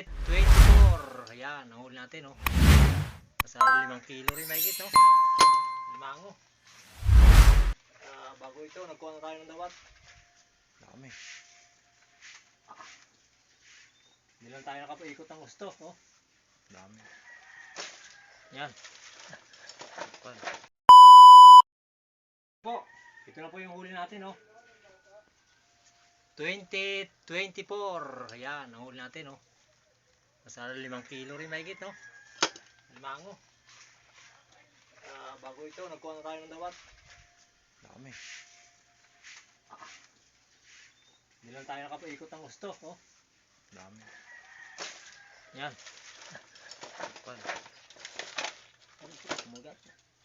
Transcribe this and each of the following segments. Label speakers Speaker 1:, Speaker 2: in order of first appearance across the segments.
Speaker 1: 2024. Ayan, nahuli natin, no? Nasa 5 kilo rin mahigit, no? Limango. Bago ito, nagkuha na tayo ng dawat. Dami. Hindi lang tayo nakapaikot ng gusto, no? Dami. Yan. Po, ito na po yung huli natin, no? 2024. Ayan, nahuli natin, no? Nasa 5 kilo rin mahigit, no? Limango. Bago ito, nagkuha na tayo ng dawat. Dami. Hindi lang tayo nakapaikot ng gusto, no? Dami. Yan. Kumagat.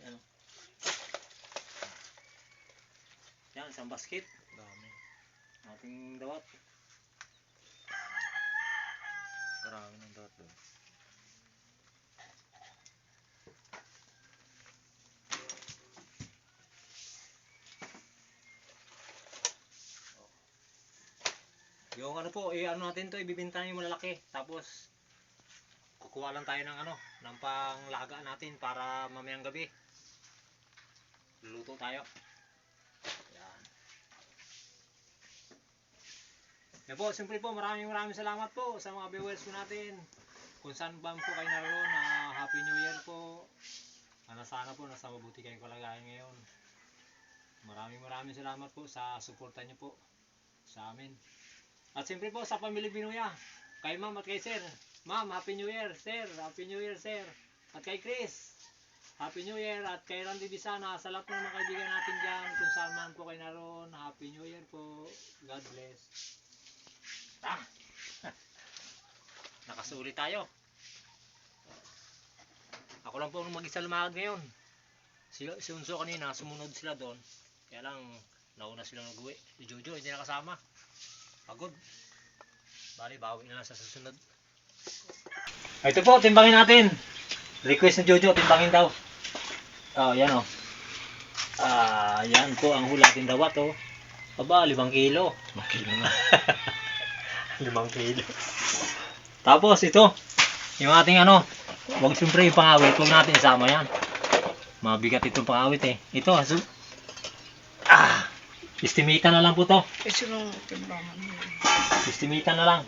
Speaker 1: Yan, no? Yan, isang basket. Dami. Ating dawat. Karami ng dawat doon. Yung ano po, ano natin to, ibibenta yung malalaki. Tapos kukuha lang tayo ng ano, ng panglaga natin para mamayang gabi luluto tayo. Yan. Yan po, siyempre po, maraming salamat po sa mga viewers po natin. Kung saan ba po kayo naroon, Happy New Year po. Sana po nasa mabuti kayong kalagayan ngayon. Maraming salamat po sa suporta niyo po sa amin. At siyempre po sa pamilya Binuya, kay ma'am at kay sir. Ma'am, Happy New Year, sir. Happy New Year, sir. At kay Chris, Happy New Year. At kay Randy Bisana, sa lahat ng mga kaibigan natin dyan, kung saan man po kayo naroon, Happy New Year po. God bless. Nakasuli tayo. Ako lang po mag-isa lumakad ngayon. Si Unso kanina, sumunod sila doon. Kaya lang, nauna silang nag-uwi. Si Jojo, hindi nakasama. Pagod. Bali, bawi na lang sa susunod. Ito po, timbangin natin. Request ni Jojo, timbangin daw. Yan o. Yan po ang hula natin dawat o. Aba, 5 kilo. 5 kilo na. 5 kilo. Tapos ito, yung ating ano, wag siyempre yung pangawit, huwag natin isama yan. Mabigat itong pangawit eh. Ito, estimita na lang po to.
Speaker 2: Ito lang timbangan.
Speaker 1: Estimita na lang.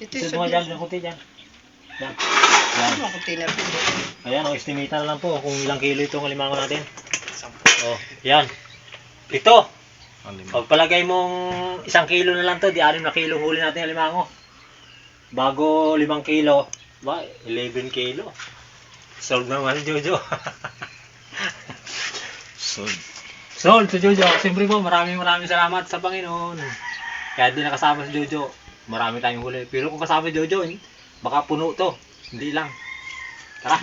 Speaker 1: Ito mga dyan, yung kunti dyan. Yan.
Speaker 2: Ano ako tinapin?
Speaker 1: Ayan, estimita na lang po kung ilang kilo itong limango natin. Yan. Ito. Pagpalagay mong 1 kilo na lang to, di 6 na kilo huli natin ang limango. Bago 5 kilo, 11 kilo. Sold naman si Jojo. Sold si Jojo. Siyempre po, maraming salamat sa Panginoon. Kaya di nakasama si Jojo. Marami tayong huli. Pero kung kasama si Jojo, baka puno to. Hindi lang. Tara.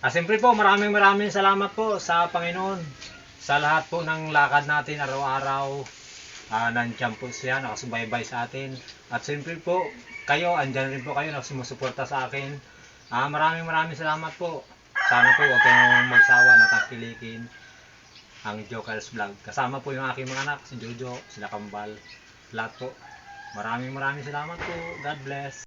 Speaker 1: Siyempre po, maraming salamat po sa Panginoon. Sa lahat po ng lakad natin araw-araw. Nandiyan po siya, nakasubaybay sa atin. At siyempre po, kayo, andyan rin po kayo, nakasumusuporta sa akin. Maraming salamat po. Sana po huwag kayong magsawa na tangkilikin ang Joker's Vlog. Kasama po yung aking mga anak, si Jojo, sila Kambal, lahat po. Maraming salamat po. God bless.